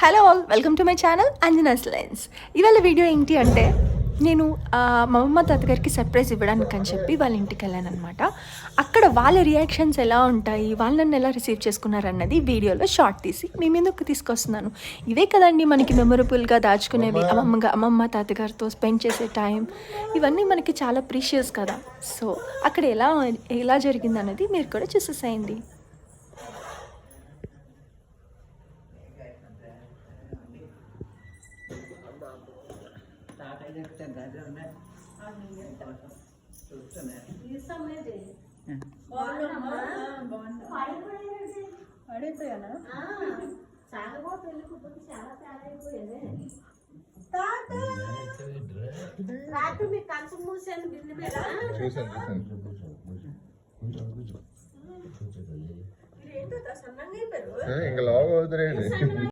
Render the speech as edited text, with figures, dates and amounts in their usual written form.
Hello all, welcome to my channel Anjana's lens. ఇవాళ video ఏంటి అంటే, నేను మా అమ్మ తాతగారికి సర్ప్రైజ్ ఇవ్వడానికి అని చెప్పి వాళ్ళ ఇంటికి వెళ్ళాను అనమాట. అక్కడ వాళ్ళ రియాక్షన్స్ ఎలా ఉంటాయి, వాళ్ళు నన్ను ఎలా రిసీవ్ చేసుకున్నారన్నది వీడియోలో షార్ట్ తీసి మీ ముందుకు తీసుకొస్తున్నాను. ఇవే కదండి మనకి మెమొరబుల్గా దాచుకునేవి, అమ్మమ్మ తాతగారితో స్పెండ్ చేసే టైం. ఇవన్నీ మనకి చాలా ప్రీషియస్ కదా. సో అక్కడ ఎలా జరిగింది అన్నది మీరు కూడా చూసేసేయండి. పడిపోయానా? ఇంకా లాగ్ అవుతున్నాయండి.